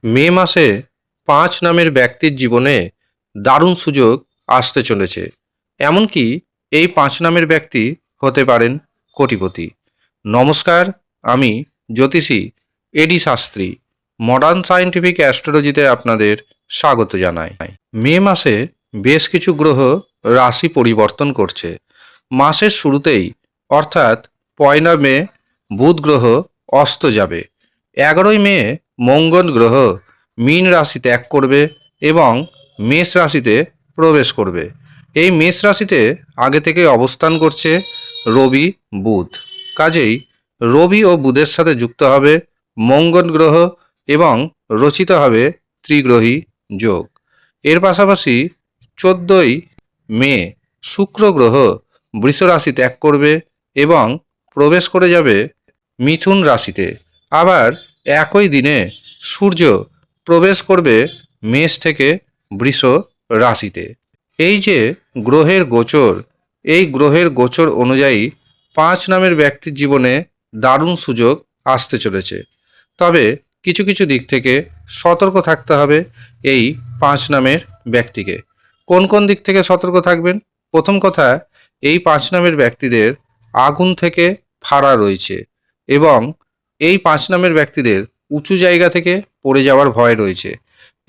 মে মাসে ৫ নামের ব্যক্তির জীবনে দারুণ সুযোগ আসতে চলেছে। এমনকি এই ৫ নামের ব্যক্তি হতে পারেন কোটিপতি। নমস্কার, আমি জ্যোতিষী এডি শাস্ত্রী মডার্ন সায়েন্টিফিক অ্যাস্ট্রোলজিতে আপনাদের স্বাগত জানাই। মে মাসে বেশ কিছু গ্রহ রাশি পরিবর্তন করছে। মাসের শুরুতেই অর্থাৎ ১ মে বুধ গ্রহ অস্ত যাবে। ১১ মে মঙ্গল গ্রহ মীন রাশি ত্যাগ করবে এবং মেষ রাশিতে প্রবেশ করবে। এই মেষ রাশিতে আগে থেকে অবস্থান করছে রবি বুধ। কাজেই রবি ও বুধের সাথে যুক্ত হবে মঙ্গল গ্রহ এবং রচিত হবে ত্রিগ্রহী যোগ। এর পাশাপাশি ১৪ মে শুক্র গ্রহ বৃষ রাশি ত্যাগ করবে এবং প্রবেশ করে যাবে মিথুন রাশিতে। আবার একই দিনে সূর্য প্রবেশ করবে মেষ থেকে বৃষ রাশিতে। এই যে গ্রহের গোচর, এই গ্রহের গোচর অনুযায়ী ৫ নামের ব্যক্তির জীবনে দারুণ সুযোগ আসতে চলেছে। তবে কিছু কিছু দিক থেকে সতর্ক থাকতে হবে এই ৫ নামের ব্যক্তিকে। কোন কোন দিক থেকে সতর্ক থাকবেন? প্রথম কথা, এই ৫ নামের ব্যক্তিদের আগুন থেকে ফাড়া রয়েছে এবং এই ৫ নামের ব্যক্তিদের উঁচু জায়গা থেকে পড়ে যাওয়ার ভয় রয়েছে।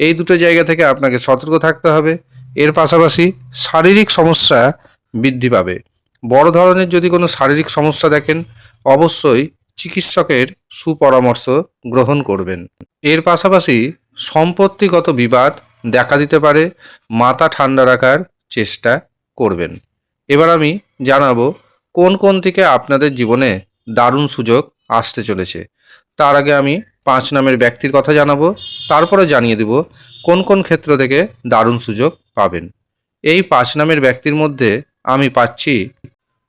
এই দুটো জায়গা থেকে আপনাকে সতর্ক থাকতে হবে। এর পাশাপাশি শারীরিক সমস্যা বৃদ্ধি পাবে। বড় ধরনের যদি কোনো শারীরিক সমস্যা দেখেন, অবশ্যই চিকিৎসকের সুপরামর্শ গ্রহণ করবেন। এর পাশাপাশি সম্পত্তিগত বিবাদ দেখা দিতে পারে, মাথা ঠান্ডা রাখার চেষ্টা করবেন। এবার আমি জানাবো কোন কোন থেকে আপনাদের জীবনে দারুণ সুযোগ আসতে চলেছে। তার আগে আমি ৫ নামের ব্যক্তির কথা জানাবো, তারপরে জানিয়ে দেব কোন কোন ক্ষেত্র থেকে দারুণ সুযোগ পাবেন। এই ৫ নামের ব্যক্তির মধ্যে আমি পাচ্ছি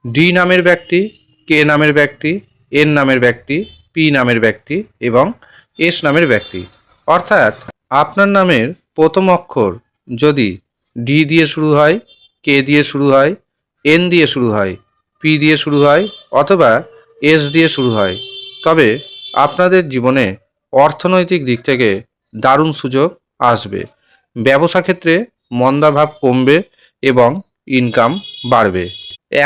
ডি নামের ব্যক্তি, কে নামের ব্যক্তি, এন নামের ব্যক্তি, পি নামের ব্যক্তি এবং এস নামের ব্যক্তি। অর্থাৎ আপনার নামের প্রথম অক্ষর যদি ডি দিয়ে শুরু হয়, কে দিয়ে শুরু হয়, এন দিয়ে শুরু হয়, পি দিয়ে শুরু হয় অথবা এস দিয়ে শুরু হয়, তবে আপনাদের জীবনে অর্থনৈতিক দিক থেকে দারুণ সুযোগ আসবে। ব্যবসা ক্ষেত্রে মন্দাভাব কমবে এবং ইনকাম বাড়বে।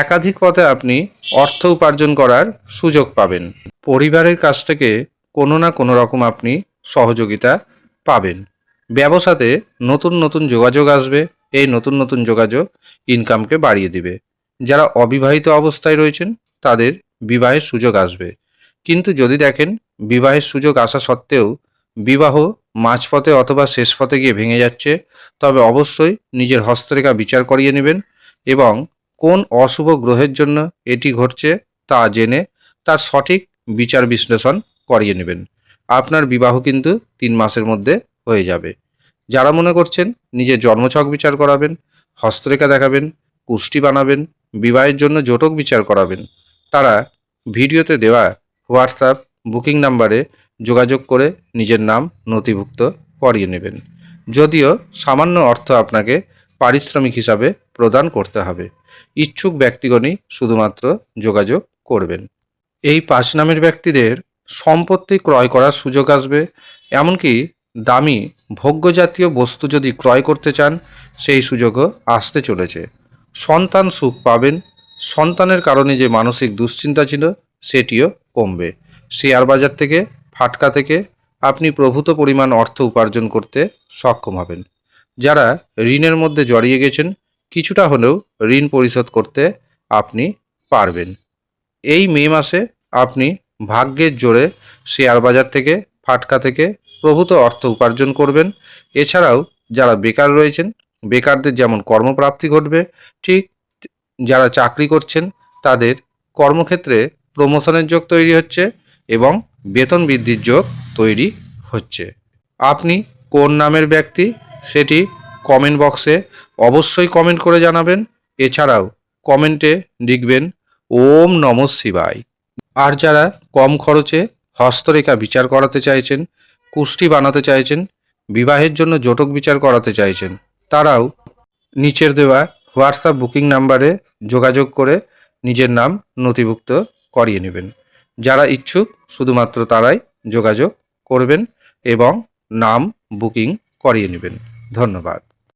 একাধিক পথে আপনি অর্থ উপার্জন করার সুযোগ পাবেন। পরিবারের কাছ থেকে কোনো না কোনো রকম আপনি সহযোগিতা পাবেন। ব্যবসাতে নতুন নতুন যোগাযোগ আসবে। এই নতুন নতুন যোগাযোগ ইনকামকে বাড়িয়ে দিবে। যারা অবিবাহিত অবস্থায় রয়েছেন তাদের বিবাহের সুযোগ আসবে। কিন্তু যদি দেখেন বিবাহের সুযোগ আসা সত্ত্বেও বিবাহ মাঝপথে অথবা শেষ পথে গিয়ে ভেঙে যাচ্ছে, তবে অবশ্যই নিজের হস্তরেখা বিচার করিয়ে নেবেন এবং কোন অশুভ গ্রহের জন্য এটি ঘটছে তা জেনে তার সঠিক বিচার বিশ্লেষণ করিয়ে নেবেন। আপনার বিবাহ কিন্তু ৩ মাসের মধ্যে হয়ে যাবে। যারা মনে করছেন নিজের জন্মছক বিচার করাবেন, হস্তরেখা দেখাবেন, কুষ্টি বানাবেন, বিবাহের জন্য জটক বিচার করাবেন, তারা ভিডিওতে দেওয়া হোয়াটসঅ্যাপ বুকিং নাম্বারে যোগাযোগ করে নিজের নাম নথিভুক্ত করিয়ে নেবেন। যদিও সামান্য অর্থ আপনাকে পারিশ্রমিক হিসাবে প্রদান করতে হবে। ইচ্ছুক ব্যক্তিগণই শুধুমাত্র যোগাযোগ করবেন। এই ৫ নামের ব্যক্তিদের সম্পত্তি ক্রয় করার সুযোগ আসবে। এমনকি দামি ভোগ্য জাতীয় বস্তু যদি ক্রয় করতে চান, সেই সুযোগও আসতে চলেছে। সন্তান সুখ পাবেন। সন্তানের কারণে যে মানসিক দুশ্চিন্তা ছিল সেটিও কমবে। শেয়ার বাজার থেকে, ফাটকা থেকে আপনি প্রভূত পরিমাণ অর্থ উপার্জন করতে সক্ষম হবেন। যারা ঋণের মধ্যে জড়িয়ে গেছেন, কিছুটা হলেও ঋণ পরিশোধ করতে আপনি পারবেন। এই মে মাসে আপনি ভাগ্যের জোরে শেয়ার বাজার থেকে, ফাটকা থেকে প্রভূত অর্থ উপার্জন করবেন। এছাড়াও যারা বেকার রয়েছেন, বেকারদের যেমন কর্মপ্রাপ্তি ঘটবে, ঠিক যারা চাকরি করছেন তাদের কর্মক্ষেত্রে প্রমোশনের যোগ তৈরি হচ্ছে এবং বেতন বৃদ্ধির যোগ তৈরি হচ্ছে। আপনি কোন নামের ব্যক্তি সেটি কমেন্ট বক্সে অবশ্যই কমেন্ট করে জানাবেন। এছাড়াও কমেন্টে লিখবেন ওম নমঃ শিবায়। আর যারা কম খরচে হস্তরেখা বিচার করাতে চাইছেন, কুষ্টি বানাতে চাইছেন, বিবাহের জন্য জটক বিচার করাতে চাইছেন, তারাও নিচের দেওয়া হোয়াটসঅ্যাপ বুকিং নাম্বারে যোগাযোগ করে নিজের নাম নথিভুক্ত করিয়ে নেবেন। যারা ইচ্ছুক শুধুমাত্র তারাই যোগাযোগ করবেন এবং নাম বুকিং করিয়ে নেবেন। ধন্যবাদ।